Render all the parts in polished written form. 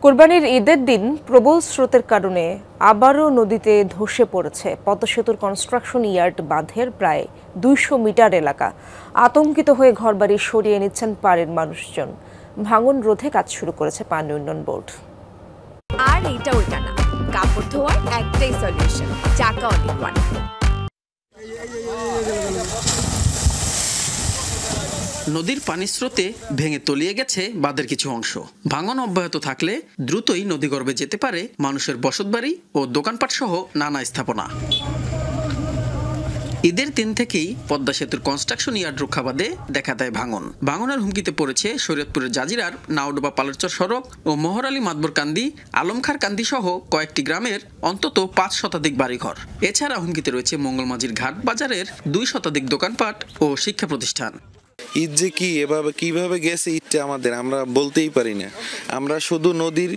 কোরবানির ঈদের দিন প্রবল স্রোতের কারণে আবারও নদীতে ধসে পড়েছে পদ্মা সেতুর কনস্ট্রাকশন ইয়ার্ড বাঁধের প্রায় ২০০ মিটার এলাকা। আতঙ্কিত হয়ে ঘরবাড়ি সরিয়ে নিচ্ছেন পাড়ের মানুষজন। ভাঙন রোধে কাজ শুরু করেছে পানি উন্নয়ন বোর্ড। আর এইটা ওইটা না, কাপড় ধোয়ার একটাই সলিউশন, চাকা অল ইন ওয়ান। নদীর পানির স্রোতে ভেঙে তলিয়ে গেছে বাঁধের কিছু অংশ। ভাঙন অব্যাহত থাকলে দ্রুতই নদীগর্ভে যেতে পারে মানুষের বসতবাড়ি ও দোকানপাট সহ নানা স্থাপনা। ঈদের দিন থেকেই পদ্মা সেতুর কনস্ট্রাকশন ইয়ার্ড রক্ষাবাদে দেখা দেয় ভাঙনের হুমকিতে পড়েছে শরীয়তপুরের জাজিরার নাওডোবা পালরচর সড়ক ও মোহরালী মাতবরকান্দি আলমখার কান্দি সহ কয়েকটি গ্রামের অন্তত ৫ শতাধিক বাড়িঘর। এছাড়া হুমকিতে রয়েছে মঙ্গলমাঝির ঘাট বাজারের ২ শতাধিক দোকানপাট ও শিক্ষা প্রতিষ্ঠান। ঈদ যে কি এভাবে কিভাবে গেছে ঈদটা আমাদের আমরা বলতেই পারি না। আমরা শুধু নদীর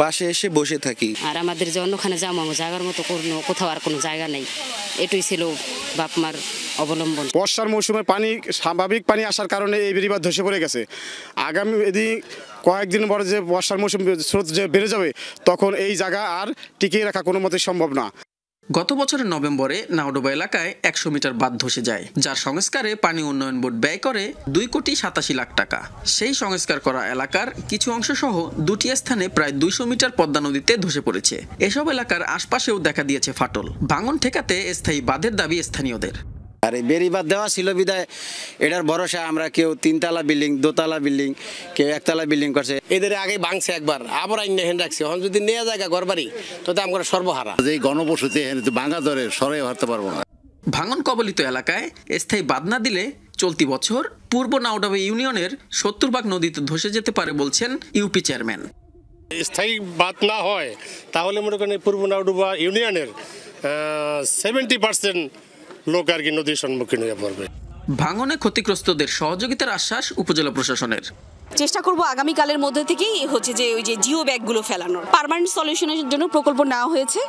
পাশে এসে বসে থাকি। আর আমাদের যে অন্যখানে যাবো জায়গার মতো কোথাও আর কোনো জায়গা নেই, এটাই ছিল বাপ মার অবলম্বন। বর্ষার মৌসুমে পানি স্বাভাবিক পানি আসার কারণে এই বেড়িবাঁধ ধসে পড়ে গেছে। আগামী এদিন কয়েকদিন পরে যে বর্ষার মৌসুম স্রোত যে বেড়ে যাবে তখন এই জায়গা আর টিকিয়ে রাখা কোনো মতে সম্ভব না। গত বছরের নভেম্বরে নাওডোবা এলাকায় ১০০ মিটার বাঁধ ধসে যায়, যার সংস্কারে পানি উন্নয়ন বোর্ড ব্যয় করে ২,৮৭,০০,০০০ টাকা। সেই সংস্কার করা এলাকার কিছু অংশ সহ দুটি স্থানে প্রায় ২০০ মিটার পদ্মা নদীতে ধসে পড়েছে। এসব এলাকার আশপাশেও দেখা দিয়েছে ফাটল। ভাঙন ঠেকাতে স্থায়ী বাঁধের দাবি স্থানীয়দের। আর এই বেড়িবাঁধ দেওয়া ছিল বিদায় এটার ভরসা আমরা কেউ ৩তলা বিল্ডিং, দোতলা বিল্ডিং, কেউ একতলা বিল্ডিং করছে। এদের আগে ভাঙছে একবার, আবার আইন হেন রাখছে। এখন যদি নেওয়া জায়গা ঘরবাড়ি তো আমরা সর্বহারা। এই গণবসতি ভাঙা ধরে সরে হারতে পারবো না। ভাঙন কবলিত এলাকায় স্থায়ী বাঁধ না দিলে চলতি বছর পূর্ব নাওডোবা ইউনিয়নের ৭০ ভাগ নদীতে ধসে যেতে পারে বলছেন ইউপি চেয়ারম্যান। স্থায়ী বাঁধ না হয় তাহলে মনে করেন পূর্ব নাওডোবা ইউনিয়নের 70% লোক আর কি নদীর সম্মুখীন হয়ে পড়বে। ভাঙনে ক্ষতিগ্রস্তদের সহযোগিতার আশ্বাস উপজেলা প্রশাসনের। চেষ্টা করব আগামীকালের মধ্যে থেকেই যে ওই যে জিও ব্যাগগুলো ফেলানোর পার্মানেন্ট সলিউশনের জন্য প্রকল্প নেওয়া হয়েছে।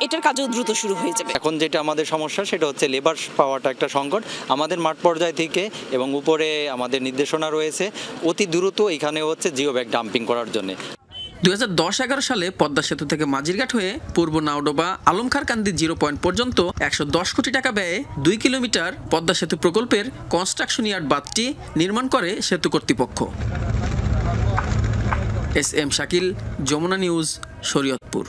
এটার কাজও দ্রুত শুরু হয়ে যাবে। এখন যেটা আমাদের সমস্যা সেটা হচ্ছে লেবার পাওয়াটা একটা সংকট আমাদের মাঠ পর্যায় থেকে, এবং উপরে আমাদের নির্দেশনা রয়েছে অতি দ্রুত এখানে হচ্ছে জিও ব্যাগ ডাম্পিং করার জন্য। ২০১০-১১ সালে পদ্মা সেতু থেকে মাঝিরঘাট হয়ে পূর্ব নাওডোবা আলমখার কান্দি জিরো পয়েন্ট পর্যন্ত ১১০ কোটি টাকা ব্যয়ে ২ কিলোমিটার পদ্মা সেতু প্রকল্পের কনস্ট্রাকশন ইয়ার্ড বাঁধটি নির্মাণ করে সেতু কর্তৃপক্ষ। S M Shakil, Jamuna News, Shariatpur.